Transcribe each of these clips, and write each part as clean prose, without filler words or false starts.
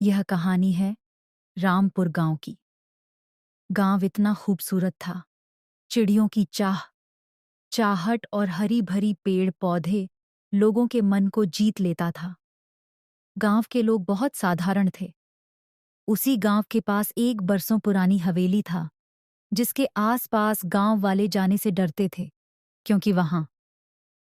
यह कहानी है रामपुर गांव की। गांव इतना खूबसूरत था। चिड़ियों की चाहट और हरी भरी पेड़ पौधे लोगों के मन को जीत लेता था। गांव के लोग बहुत साधारण थे। उसी गांव के पास एक बरसों पुरानी हवेली था, जिसके आसपास गांव वाले जाने से डरते थे, क्योंकि वहां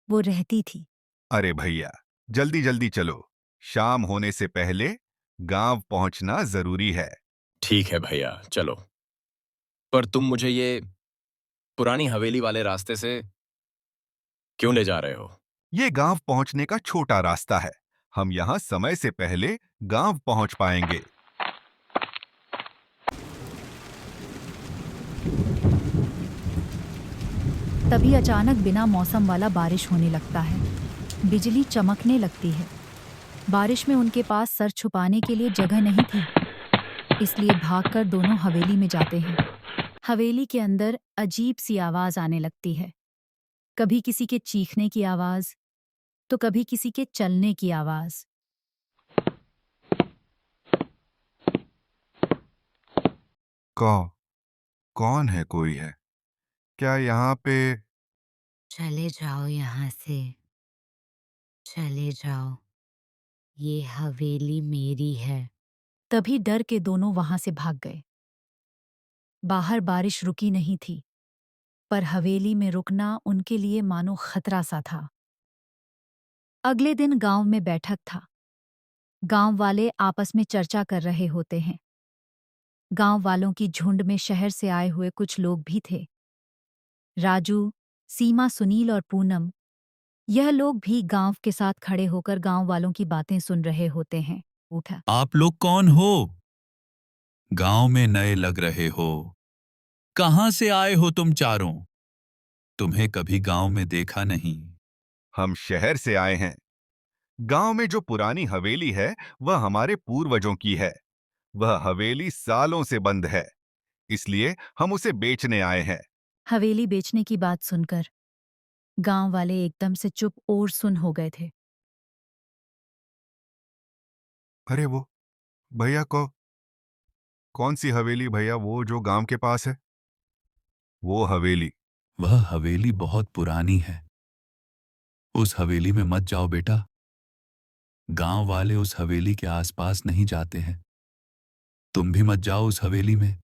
वो रहती थी। अरे भैया, जल्दी जल्दी चलो। शाम होने से पहले गांव पहुंचना जरूरी है। ठीक है भैया, चलो। पर तुम मुझे ये पुरानी हवेली वाले रास्ते से क्यों ले जा रहे हो? ये गांव पहुंचने का छोटा रास्ता है। हम यहाँ समय से पहले गांव पहुंच पाएंगे। तभी अचानक बिना मौसम वाला बारिश होने लगता है। बिजली चमकने लगती है। बारिश में उनके पास सर छुपाने के लिए जगह नहीं थी, इसलिए भागकर दोनों हवेली में जाते हैं। हवेली के अंदर अजीब सी आवाज आने लगती है। कभी किसी के चीखने की आवाज, तो कभी किसी के चलने की आवाज। कौ कौन है? कोई है क्या यहाँ पे? चले जाओ यहाँ से, चले जाओ। ये हवेली मेरी है। तभी डर के दोनों वहां से भाग गए। बाहर बारिश रुकी नहीं थी, पर हवेली में रुकना उनके लिए मानो खतरा सा था। अगले दिन गांव में बैठक था। गांव वाले आपस में चर्चा कर रहे होते हैं। गांव वालों की झुंड में शहर से आए हुए कुछ लोग भी थे। राजू, सीमा, सुनील और पूनम, यह लोग भी गांव के साथ खड़े होकर गांव वालों की बातें सुन रहे होते हैं। उठा। आप लोग कौन हो? गांव में नए लग रहे हो। कहां से आए हो तुम चारों? तुम्हें कभी गांव में देखा नहीं। हम शहर से आए हैं। गांव में जो पुरानी हवेली है, वह हमारे पूर्वजों की है। वह हवेली सालों से बंद है, इसलिए हम उसे बेचने आए हैं। हवेली बेचने की बात सुनकर गांव वाले एकदम से चुप और सुन हो गए थे। अरे वो भैया को कौन सी हवेली भैया? वो जो गांव के पास है, वो हवेली। वह हवेली बहुत पुरानी है। उस हवेली में मत जाओ बेटा। गांव वाले उस हवेली के आसपास नहीं जाते हैं। तुम भी मत जाओ उस हवेली में।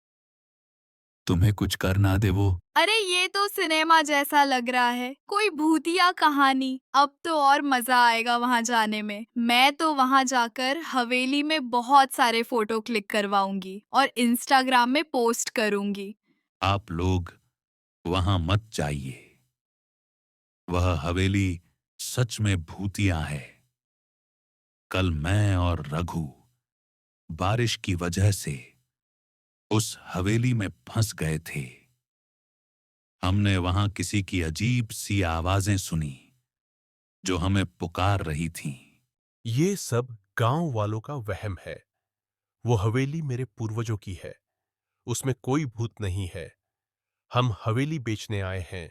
तुम्हें कुछ कर ना दे वो। अरे ये तो सिनेमा जैसा लग रहा है, कोई भूतिया कहानी। अब तो और मजा आएगा वहां जाने में। मैं तो वहां जाकर हवेली में बहुत सारे फोटो क्लिक करवाऊंगी और इंस्टाग्राम में पोस्ट करूंगी। आप लोग वहां मत जाइए। वह हवेली सच में भूतिया है। कल मैं और रघु बारिश की वजह से उस हवेली में फंस गए थे। हमने वहां किसी की अजीब सी आवाजें सुनी, जो हमें पुकार रही थीं। ये सब गांव वालों का वहम है। वो हवेली मेरे पूर्वजों की है। उसमें कोई भूत नहीं है। हम हवेली बेचने आए हैं,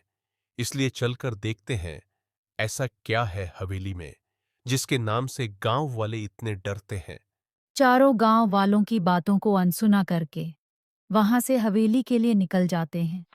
इसलिए चलकर देखते हैं ऐसा क्या है हवेली में जिसके नाम से गांव वाले इतने डरते हैं। चारों गांव वालों की बातों को अनसुना करके वहां से हवेली के लिए निकल जाते हैं।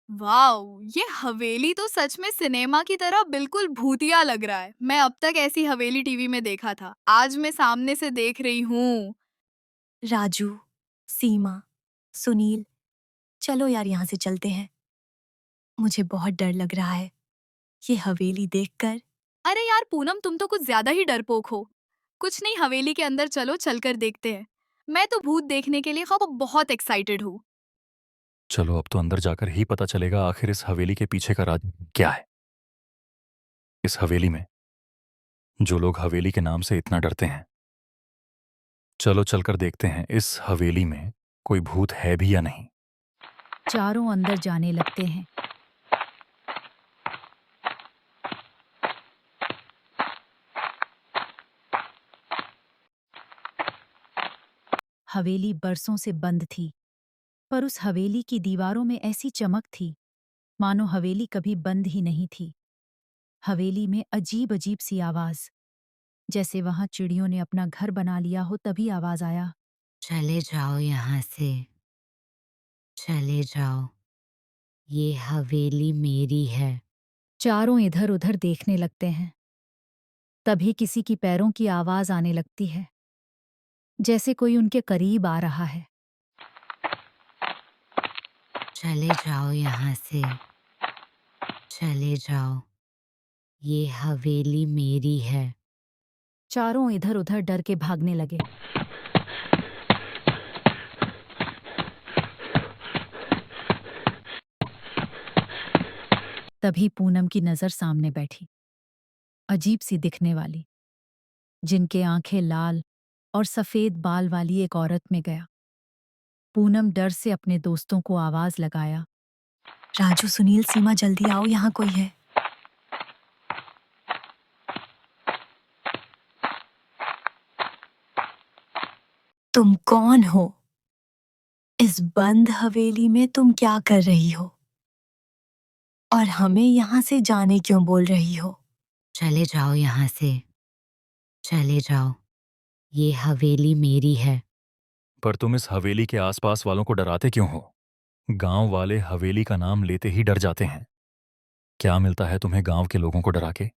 वाओ, ये हवेली तो सच में सिनेमा की तरह बिल्कुल भूतिया लग रहा है। मैं अब तक ऐसी हवेली टीवी में देखा था, आज मैं सामने से देख रही हूँ। राजू, सीमा, सुनील, चलो यार यहाँ से चलते हैं। मुझे बहुत डर लग रहा है ये हवेली देखकर। अरे यार पूनम, तुम तो कुछ ज्यादा ही डरपोक हो। कुछ नहीं, हवेली के अंदर चलो, चलकर देखते हैं। मैं तो भूत देखने के लिए बहुत एक्साइटेड हूँ। चलो, अब तो अंदर जाकर ही पता चलेगा आखिर इस हवेली के पीछे का राज क्या है। इस हवेली में जो लोग हवेली के नाम से इतना डरते हैं, चलो चलकर देखते हैं इस हवेली में कोई भूत है भी या नहीं। चारों अंदर जाने लगते हैं। हवेली बरसों से बंद थी, पर उस हवेली की दीवारों में ऐसी चमक थी मानो हवेली कभी बंद ही नहीं थी। हवेली में अजीब अजीब सी आवाज, जैसे वहां चिड़ियों ने अपना घर बना लिया हो। तभी आवाज आया, चले जाओ यहाँ से, चले जाओ, ये हवेली मेरी है। चारों इधर उधर देखने लगते हैं। तभी किसी की पैरों की आवाज आने लगती है, जैसे कोई उनके करीब आ रहा है। चले जाओ यहाँ से, चले जाओ, ये हवेली मेरी है। चारों इधर उधर डर के भागने लगे। तभी पूनम की नजर सामने बैठी, अजीब सी दिखने वाली, जिनके आंखें लाल और सफेद बाल वाली एक औरत में गया। पूनम डर से अपने दोस्तों को आवाज लगाया, राजू, सुनील, सीमा, जल्दी आओ, यहाँ कोई है। तुम कौन हो? इस बंद हवेली में तुम क्या कर रही हो? और हमें यहाँ से जाने क्यों बोल रही हो? चले जाओ यहाँ से, चले जाओ, ये हवेली मेरी है। पर तुम इस हवेली के आसपास वालों को डराते क्यों हो? गांव वाले हवेली का नाम लेते ही डर जाते हैं। क्या मिलता है तुम्हें गांव के लोगों को डरा के?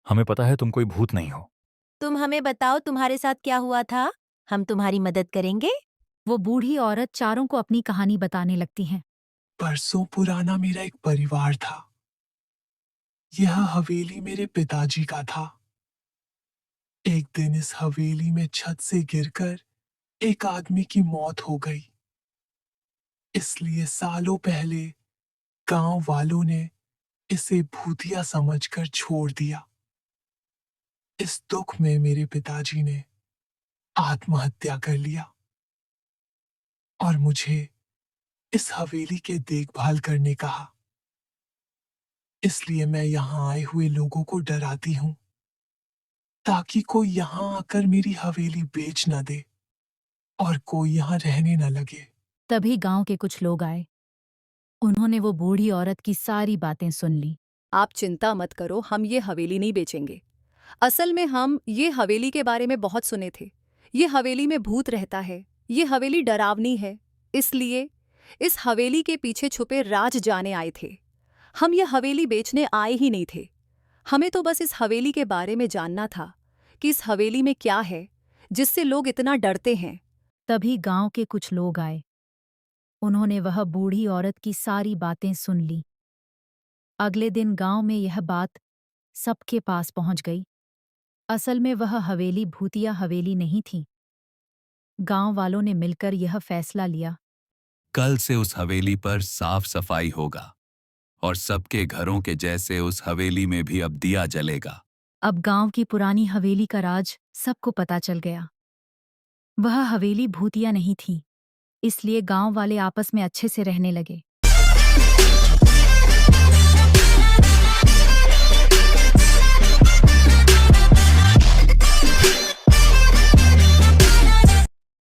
हमें पता है तुम कोई भूत नहीं हो। तुम हमें बताओ तुम्हारे साथ क्या हुआ था, हम तुम्हारी मदद करेंगे। वो बूढ़ी औरत चारों को अपनी कहानी बताने लगती है। बरसों पुराना मेरा एक परिवार था। यह हवेली मेरे पिताजी का था। एक दिन इस हवेली में छत से गिरकर एक आदमी की मौत हो गई। इसलिए सालों पहले गांव वालों ने इसे भूतिया समझकर छोड़ दिया। इस दुख में मेरे पिताजी ने आत्महत्या कर लिया और मुझे इस हवेली के देखभाल करने कहा। इसलिए मैं यहाँ आए हुए लोगों को डराती हूँ, ताकि कोई यहाँ आकर मेरी हवेली बेच न दे और कोई यहाँ रहने न लगे। तभी गांव के कुछ लोग आए। उन्होंने वो बूढ़ी औरत की सारी बातें सुन ली। आप चिंता मत करो, हम ये हवेली नहीं बेचेंगे। असल में हम ये हवेली के बारे में बहुत सुने थे। ये हवेली में भूत रहता है, ये हवेली डरावनी है, इसलिए इस हवेली के पीछे छुपे राज जाने आए थे। हम ये हवेली बेचने आए ही नहीं थे। हमें तो बस इस हवेली के बारे में जानना था कि इस हवेली में क्या है जिससे लोग इतना डरते हैं। तभी गांव के कुछ लोग आए। उन्होंने वह बूढ़ी औरत की सारी बातें सुन ली। अगले दिन गांव में यह बात सबके पास पहुंच गई। असल में वह हवेली भूतिया हवेली नहीं थी। गांव वालों ने मिलकर यह फैसला लिया, कल से उस हवेली पर साफ सफाई होगा और सबके घरों के जैसे उस हवेली में भी अब दिया जलेगा। अब गांव की पुरानी हवेली का राज सबको पता चल गया। वह हवेली भूतिया नहीं थी, इसलिए गांव वाले आपस में अच्छे से रहने लगे।